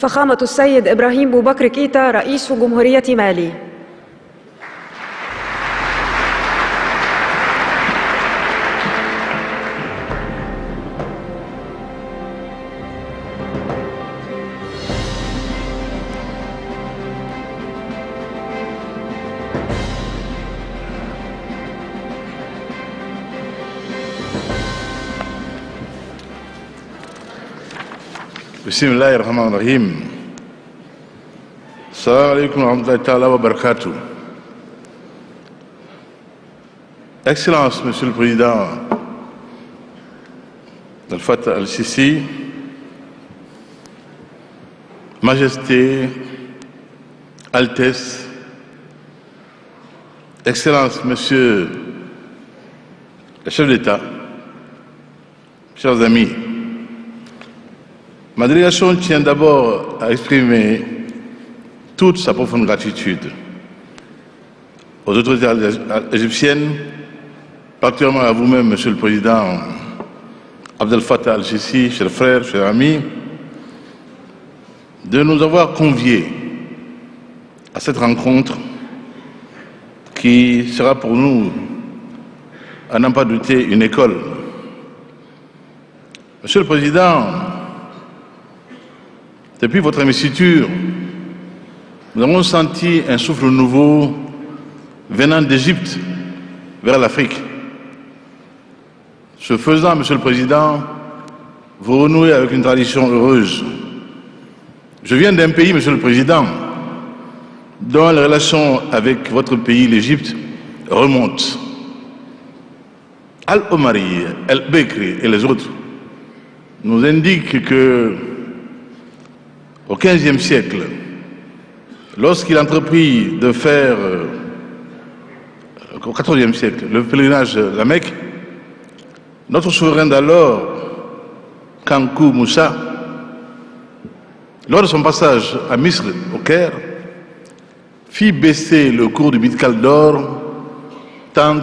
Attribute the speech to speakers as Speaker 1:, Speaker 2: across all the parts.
Speaker 1: فخامة السيد إبراهيم بوبكر كيتا رئيس جمهورية مالي.
Speaker 2: Bismillahirrahmanirrahim. Assalamu alaikum wa rahmatullahi ta'ala wa barakatuh. Excellence, Monsieur le Président Abdel Fattah al-Sisi, Majesté, Altesse, Excellence, Monsieur le chef d'État, chers amis, ma délégation tient d'abord à exprimer toute sa profonde gratitude aux autorités égyptiennes, particulièrement à vous-même, Monsieur le Président Abdel Fattah al-Sisi, chers frères, chers amis, de nous avoir conviés à cette rencontre qui sera pour nous, à n'en pas douter, une école. Monsieur le Président, depuis votre investiture, nous avons senti un souffle nouveau venant d'Égypte vers l'Afrique. Ce faisant, Monsieur le Président, vous renouez avec une tradition heureuse. Je viens d'un pays, Monsieur le Président, dont les relations avec votre pays, l'Égypte, remontent. Al-Omari, Al-Bekri et les autres nous indiquent que au XVe siècle, lorsqu'il entreprit de faire, au XIVe siècle, le pèlerinage de la Mecque, notre souverain d'alors, Kankou Moussa, lors de son passage à Misr, au Caire, fit baisser le cours du Mitkal d'or tant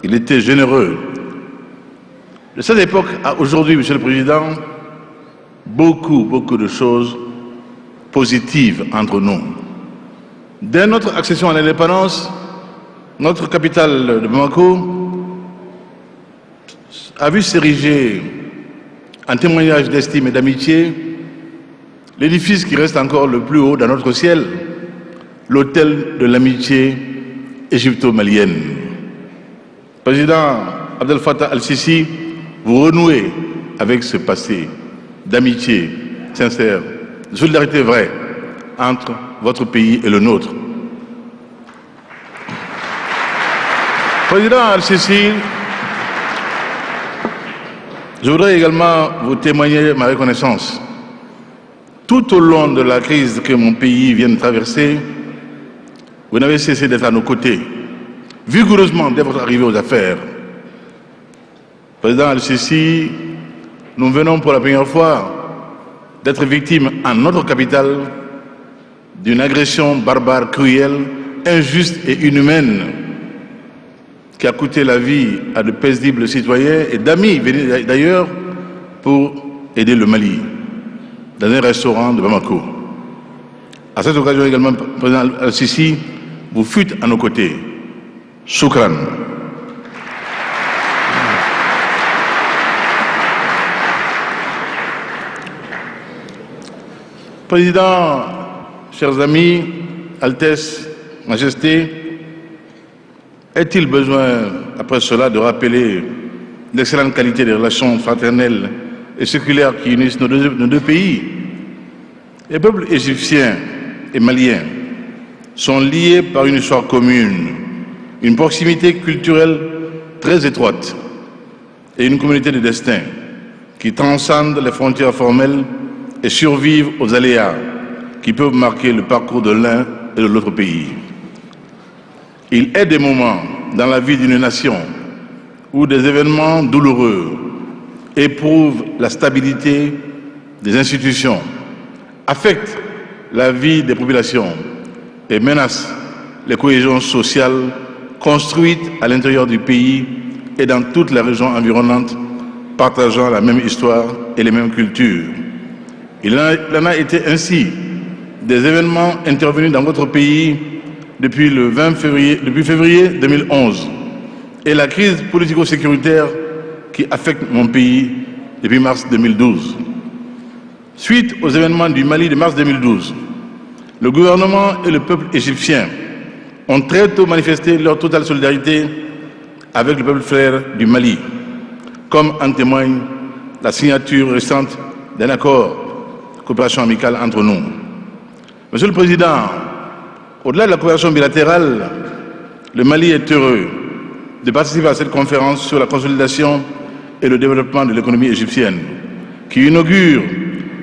Speaker 2: il était généreux. De cette époque à aujourd'hui, Monsieur le Président, beaucoup de choses positives entre nous. Dès notre accession à l'indépendance, notre capitale de Bamako a vu s'ériger en témoignage d'estime et d'amitié l'édifice qui reste encore le plus haut dans notre ciel, l'autel de l'amitié égypto-malienne. Président Abdel Fattah al-Sisi, vous renouez avec ce passé d'amitié sincère, de solidarité vraie entre votre pays et le nôtre. Président al-Sisi, je voudrais également vous témoigner ma reconnaissance. Tout au long de la crise que mon pays vient de traverser, vous n'avez cessé d'être à nos côtés, vigoureusement dès votre arrivée aux affaires. Président al-Sisi, nous venons pour la première fois d'être victimes en notre capitale d'une agression barbare, cruelle, injuste et inhumaine qui a coûté la vie à de paisibles citoyens et d'amis venus d'ailleurs pour aider le Mali dans un restaurant de Bamako. À cette occasion également, Président al-Sisi, vous fûtes à nos côtés. Shukran. Président, chers amis, Altesse, Majesté, est-il besoin, après cela, de rappeler l'excellente qualité des relations fraternelles et séculaires qui unissent nos deux pays? Les peuples égyptiens et maliens sont liés par une histoire commune, une proximité culturelle très étroite et une communauté de destin qui transcendent les frontières formelles et survivent aux aléas qui peuvent marquer le parcours de l'un et de l'autre pays. Il est des moments dans la vie d'une nation où des événements douloureux éprouvent la stabilité des institutions, affectent la vie des populations et menacent les cohésions sociales construites à l'intérieur du pays et dans toutes les régions environnantes partageant la même histoire et les mêmes cultures. Il en a été ainsi des événements intervenus dans votre pays depuis février 2011 et la crise politico-sécuritaire qui affecte mon pays depuis mars 2012. Suite aux événements du Mali de mars 2012, le gouvernement et le peuple égyptien ont très tôt manifesté leur totale solidarité avec le peuple frère du Mali, comme en témoigne la signature récente d'un accord de coopération amicale entre nous. Monsieur le Président, au-delà de la coopération bilatérale, le Mali est heureux de participer à cette conférence sur la consolidation et le développement de l'économie égyptienne, qui inaugure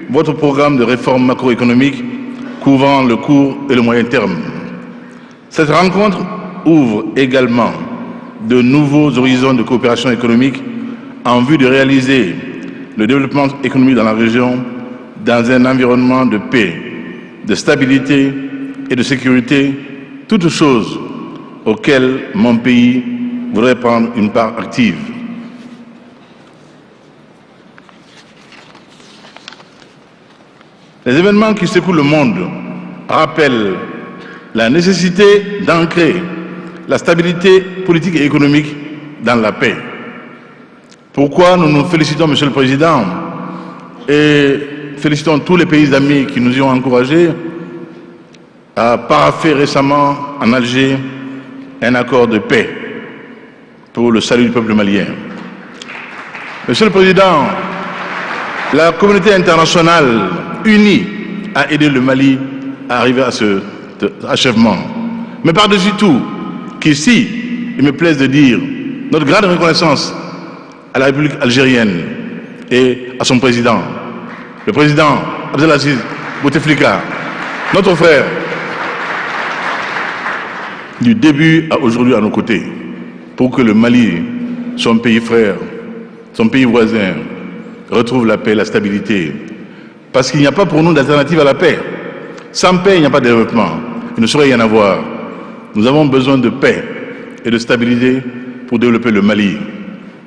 Speaker 2: votre programme de réforme macroéconomique couvrant le court et le moyen terme. Cette rencontre ouvre également de nouveaux horizons de coopération économique en vue de réaliser le développement économique dans la région dans un environnement de paix, de stabilité et de sécurité, toutes choses auxquelles mon pays voudrait prendre une part active. Les événements qui secouent le monde rappellent la nécessité d'ancrer la stabilité politique et économique dans la paix. Pourquoi nous nous félicitons, Monsieur le Président, et félicitons tous les pays amis qui nous y ont encouragés à paraffer récemment en Alger un accord de paix pour le salut du peuple malien. Monsieur le Président, la communauté internationale unie a aidé le Mali à arriver à ce achèvement. Mais par-dessus tout, qu'ici, il me plaise de dire notre grande reconnaissance à la République algérienne et à son président, le président Abdelaziz Bouteflika, notre frère, du début à aujourd'hui à nos côtés, pour que le Mali, son pays frère, son pays voisin, retrouve la paix, la stabilité. Parce qu'il n'y a pas pour nous d'alternative à la paix. Sans paix, il n'y a pas de développement. Il ne saurait y en avoir. Nous avons besoin de paix et de stabilité pour développer le Mali.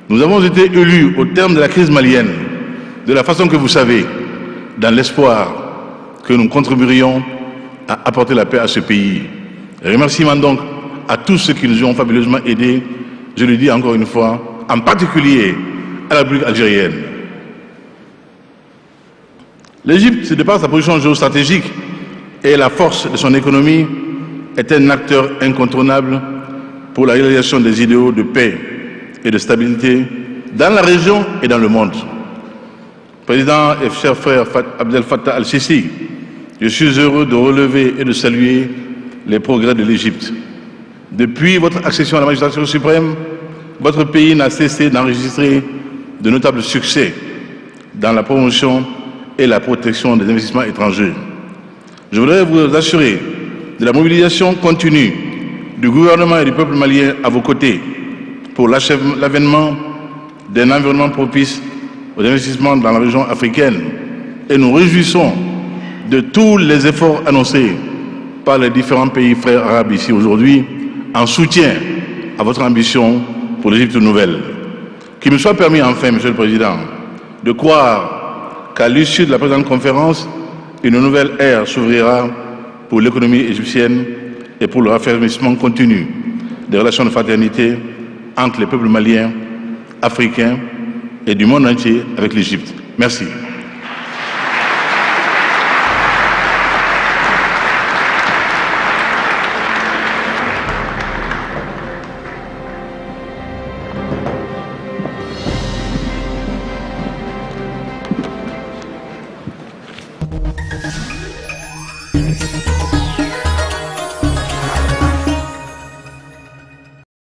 Speaker 2: Nous avons été élus au terme de la crise malienne, de la façon que vous savez, dans l'espoir que nous contribuerions à apporter la paix à ce pays. Et remerciements donc à tous ceux qui nous ont fabuleusement aidés, je le dis encore une fois, en particulier à la République algérienne. L'Égypte, de par sa position géostratégique et la force de son économie, est un acteur incontournable pour la réalisation des idéaux de paix et de stabilité dans la région et dans le monde. Président et cher frère Abdel Fattah al-Sisi, je suis heureux de relever et de saluer les progrès de l'Égypte. Depuis votre accession à la magistrature suprême, votre pays n'a cessé d'enregistrer de notables succès dans la promotion et la protection des investissements étrangers. Je voudrais vous assurer de la mobilisation continue du gouvernement et du peuple malien à vos côtés pour l'avènement d'un environnement propice aux investissements dans la région africaine. Et nous réjouissons de tous les efforts annoncés par les différents pays frères arabes ici aujourd'hui en soutien à votre ambition pour l'Égypte nouvelle. Qu'il me soit permis enfin, Monsieur le Président, de croire qu'à l'issue de la présente conférence, une nouvelle ère s'ouvrira pour l'économie égyptienne et pour le raffermissement continu des relations de fraternité entre les peuples maliens, africains et du monde entier avec l'Égypte. Merci.